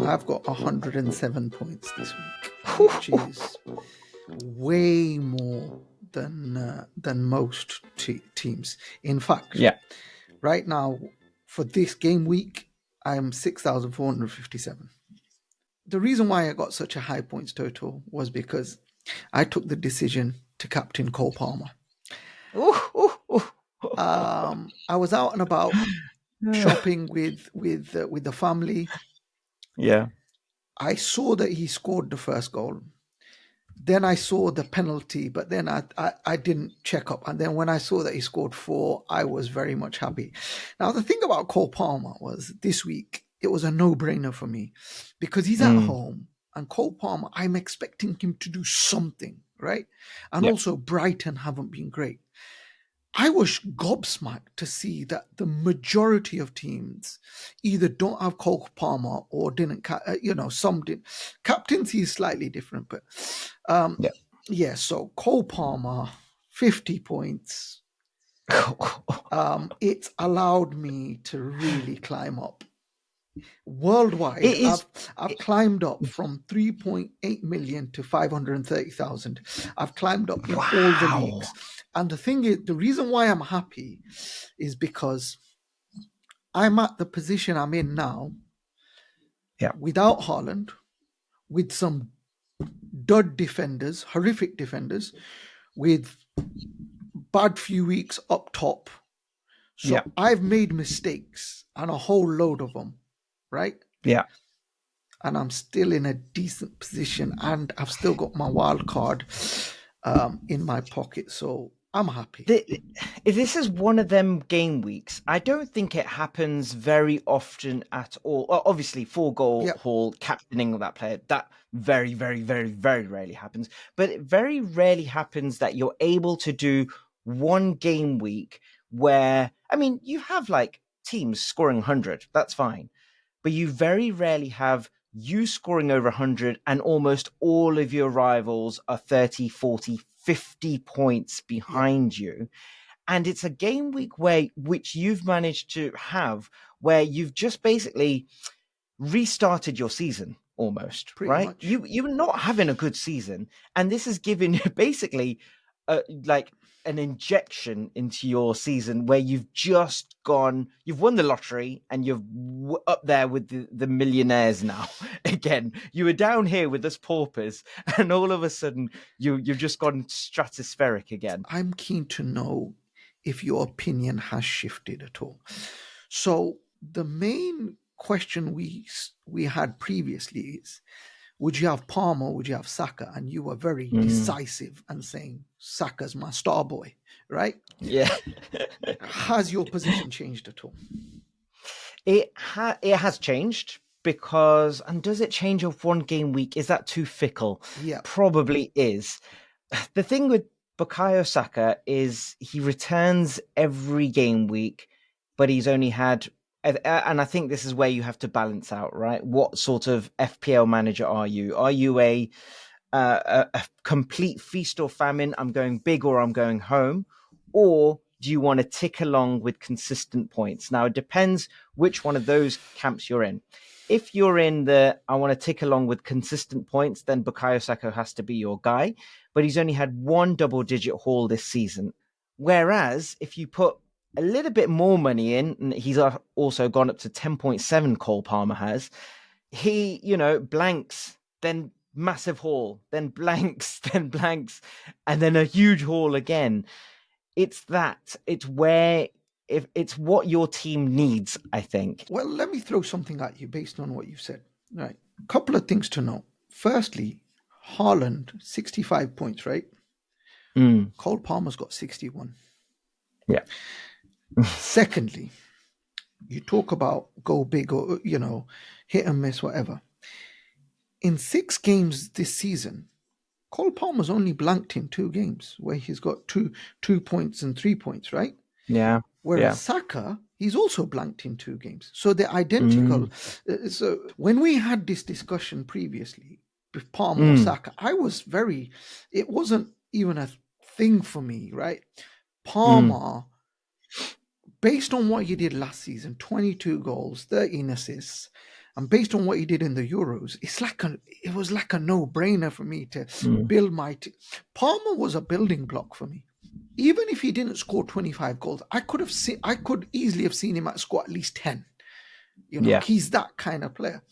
I've got 107 points this week, which is way more than most teams. In fact, Yeah. right now for this game week, I'm 6,457. The reason why I got such a high points total was because I took the decision to captain Cole Palmer. I was out and about shopping with the family. Yeah. I saw that he scored the first goal. Then I saw the penalty, but then I didn't check up. And then when I saw that he scored 4, I was very much happy. Now, the thing about Cole Palmer was this week, it was a no-brainer for me because he's at home. And Cole Palmer, I'm expecting him to do something, right? And also Brighton haven't been great. I was gobsmacked to see that the majority of teams either don't have Cole Palmer or didn't, some did. Captaincy is slightly different, but so Cole Palmer, 50 points. It's allowed me to really climb up. Worldwide, I've climbed up from 3.8 million to 530,000. I've climbed up in all the leagues. And the thing is, the reason why I'm happy is because I'm at the position I'm in now without Haaland, with some dud defenders, horrific defenders, with bad few weeks up top. So I've made mistakes and a whole load of them, right? Yeah. And I'm still in a decent position and I've still got my wild card in my pocket. So I'm happy. This is one of them game weeks. I don't think it happens very often at all. Obviously, 4-goal haul, captaining that player, that very, very, very, very rarely happens. But it very rarely happens that you're able to do one game week where, I mean, you have like teams scoring 100. That's fine. But you very rarely have you scoring over 100 and almost all of your rivals are 30, 40, 50 points behind you. And it's a game week which you've managed to have where you've just basically restarted your season almost, Pretty right? much. You're not having a good season. And this has given you basically like an injection into your season where you've won the lottery and you're up there with the millionaires now. Again, you were down here with us paupers and all of a sudden you've just gone stratospheric again. I'm keen to know if your opinion has shifted at all. So the main question we had previously is, would you have Palmer, would you have Saka? And you were very decisive and saying Saka's my star boy, right? Yeah. Has your position changed at all? It has changed because, and does it change of one game week? Is that too fickle? Yeah. Probably is. The thing with Bukayo Saka is he returns every game week, but he's only had, and I think this is where you have to balance out, right? What sort of FPL manager are you? Are you a complete feast or famine? I'm going big or I'm going home, or do you want to tick along with consistent points? Now, it depends which one of those camps you're in. If you're in the I want to tick along with consistent points, then Bukayo Saka has to be your guy. But he's only had one double-digit haul this season. Whereas if you put a little bit more money in, and he's also gone up to 10.7, Cole Palmer has, he, blanks, then massive haul, then blanks, then blanks, and then a huge haul again. It's where if it's what your team needs, I think. Well, let me throw something at you based on what you said. Right. A couple of things to know. Firstly, Haaland, 65 points, right? Cole Palmer's got 61. Yeah. Secondly, you talk about go big or, hit and miss, whatever. In 6 games this season, Cole Palmer's only blanked in 2 games where he's got two points and 3 points, right? Yeah. Whereas Saka, he's also blanked in 2 games. So they're identical. So when we had this discussion previously with Palmer or Saka, it wasn't even a thing for me, right? Palmer, based on what he did last season, 22 goals, 13 assists, And based on what he did in the Euros, it was like a no-brainer for me to build my Palmer was a building block for me. Even if he didn't score 25 goals, I could easily have seen him score at least 10. He's that kind of player.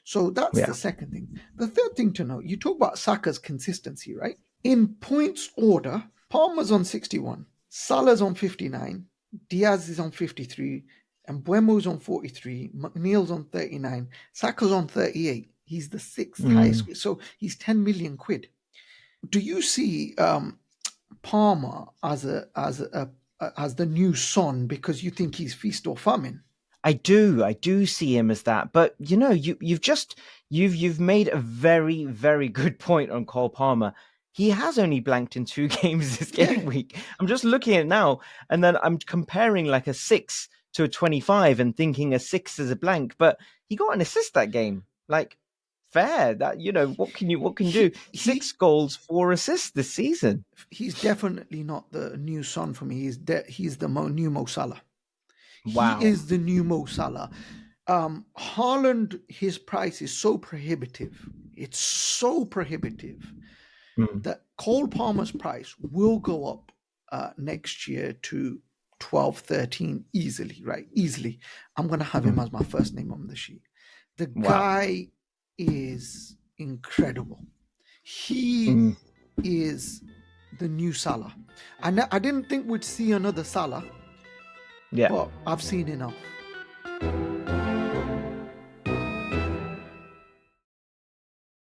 So that's the second thing. The third thing to note, you talk about Saka's consistency, right? In points order, Palmer's on 61, Salah's on 59, Diaz is on 53, and Buemo's on 43, McNeil's on 39, Saka's on 38. He's the sixth highest, so he's 10 million quid. Do you see Palmer as the new Son because you think he's feast or famine? I do see him as that. But you've made a very, very good point on Cole Palmer. He has only blanked in 2 games this game week. I'm just looking at it now, and then I'm comparing like a 6 to a 25 and thinking a 6 is a blank, but he got an assist that game. Like, fair. That what can you do? 6 goals, 4 assists this season. He's definitely not the new Son for me. He's the new Mo Salah. Wow. He is the new Mo Salah. Haaland, his price is so prohibitive. It's so prohibitive that Cole Palmer's price will go up next year to 12, 13 easily, right? Easily. I'm going to have him as my first name on the sheet. The guy is incredible. He is the new Salah. I didn't think we'd see another Salah. Yeah. But I've seen enough.